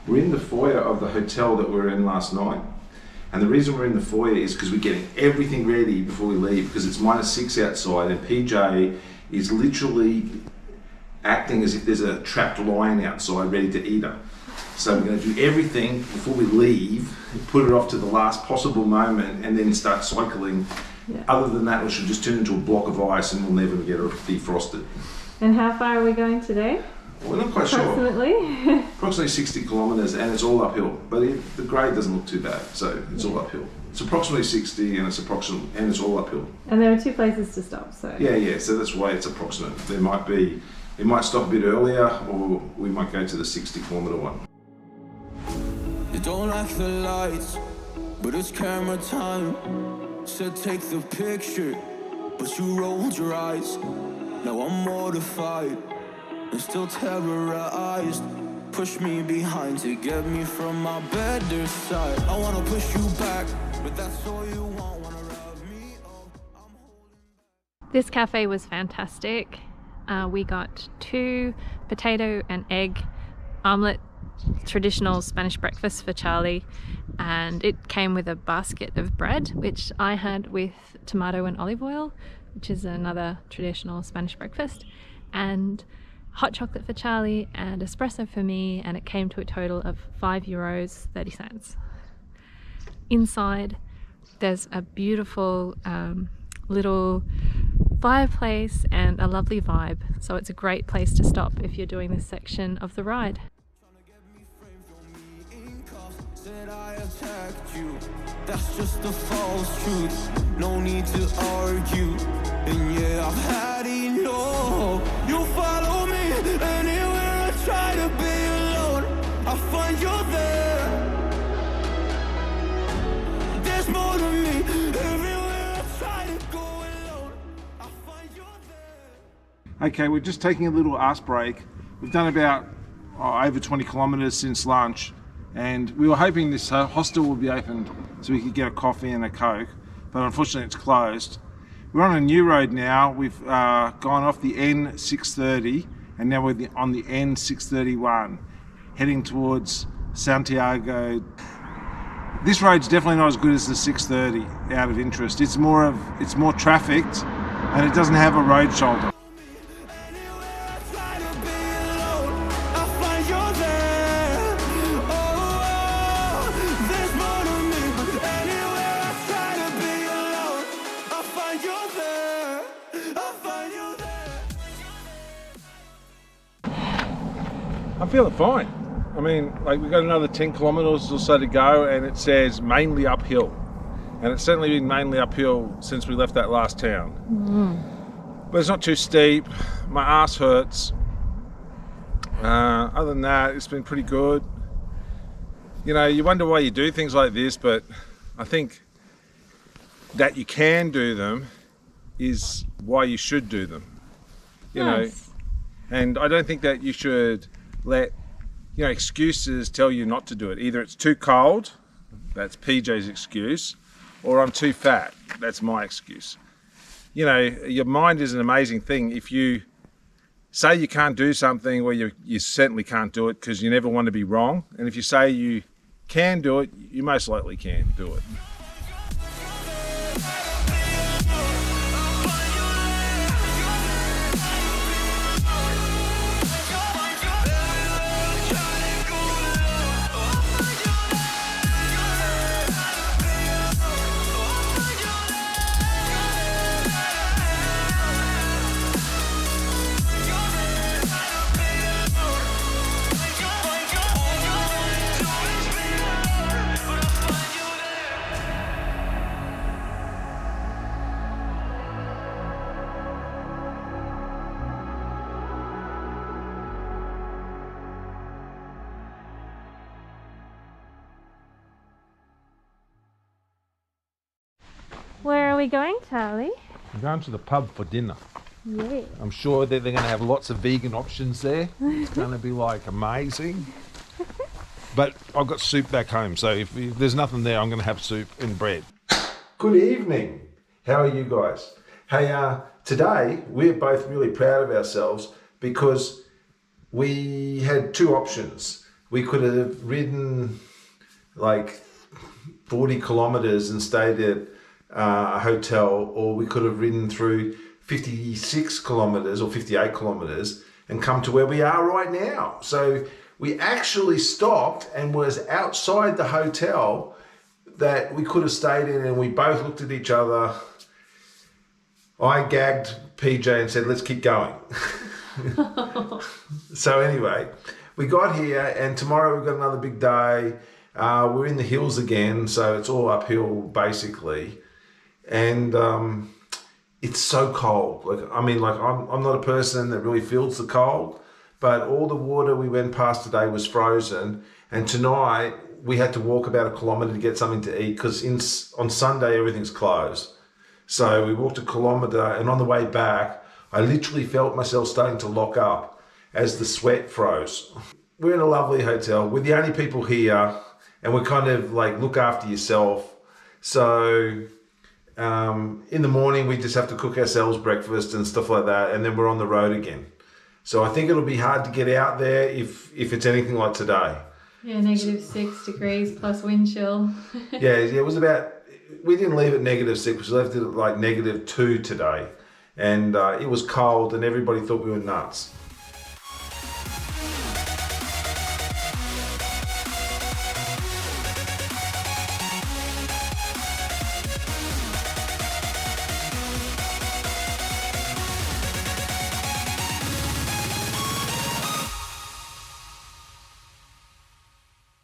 We're in the foyer of the hotel that we were in last night. And the reason we're in the foyer is because we're getting everything ready before we leave, because it's -6 outside and PJ is literally acting as if there's a trapped lion outside ready to eat her. So we're going to do everything before we leave, put it off to the last possible moment, and then start cycling. Yeah. Other than that, we should just turn into a block of ice and we'll never get it defrosted. And how far are we going today? We're not quite sure. Approximately 60 kilometres, and it's all uphill. But the grade doesn't look too bad, so it's all uphill. It's approximately 60, and it's all uphill. And there are 2 places to stop, so. Yeah. So that's why it's approximate. It might stop a bit earlier, or we might go to the 60-kilometre one. You don't like the lights, but it's camera time. Said take the picture, but you rolled your eyes. Now I'm mortified and still terrorized. Push me behind to get me from my better side. I wanna push you back, but that's all you want. Wanna rub me up. This cafe was fantastic. We got 2 potato and egg omelette, traditional Spanish breakfast for Charlie, and it came with a basket of bread, which I had with tomato and olive oil, which is another traditional Spanish breakfast, and hot chocolate for Charlie and espresso for me, and it came to a total of €5.30. Inside there's a beautiful little fireplace and a lovely vibe, so it's a great place to stop if you're doing this section of the ride. That's just a false truth, no need to argue. And yeah, I've had enough. You follow me anywhere I try to be alone, I find you there. There's more to me, everywhere I try to go alone, I find you there. Okay, we're just taking a little ice break. We've done about over 20 kilometres since lunch, and we were hoping this hostel would be open so we could get a coffee and a Coke, but unfortunately it's closed. We're on a new road now. We've gone off the N630 and now we're on the N631 heading towards Santiago. This road's definitely not as good as the 630 out of interest. It's more trafficked and it doesn't have a road shoulder. I'm feeling fine. I mean, like, we've got another 10 kilometres or so to go, and it says mainly uphill. And it's certainly been mainly uphill since we left that last town. But it's not too steep. My ass hurts. Other than that, it's been pretty good. You know, you wonder why you do things like this, but I think that you can do them is why you should do them. You know, and I don't think that you should let excuses tell you not to do it. Either it's too cold, that's PJ's excuse, or I'm too fat, that's my excuse. You know, your mind is an amazing thing. If you say you can't do something, well, you certainly can't do it because you never want to be wrong. And if you say you can do it, you most likely can do it. Where are we going, Charlie? I'm going to the pub for dinner. Yeah. I'm sure that they're going to have lots of vegan options there. It's going to be like amazing. But I've got soup back home, so if there's nothing there, I'm going to have soup and bread. Good evening. How are you guys? Hey, today we're both really proud of ourselves because we had 2 options. we could have ridden like 40 kilometres and stayed at a hotel, or we could have ridden through 56 kilometres or 58 kilometres and come to where we are right now. So we actually stopped and was outside the hotel that we could have stayed in, and we both looked at each other. I gagged PJ and said, let's keep going. So anyway, we got here, and tomorrow we've got another big day. We're in the hills again, so it's all uphill basically. And it's so cold. I'm not a person that really feels the cold, but all the water we went past today was frozen. And tonight we had to walk about 1 kilometre to get something to eat, because on Sunday everything's closed. So we walked 1 kilometre, and on the way back, I literally felt myself starting to lock up as the sweat froze. We're in a lovely hotel. We're the only people here, and we're kind of like, look after yourself. So in the morning, we just have to cook ourselves breakfast and stuff like that, and then we're on the road again. So I think it'll be hard to get out there if it's anything like today. Yeah, -6 degrees plus wind chill. Yeah, it was about, we didn't leave at -6, we left it at like -2 today. And it was cold, and everybody thought we were nuts.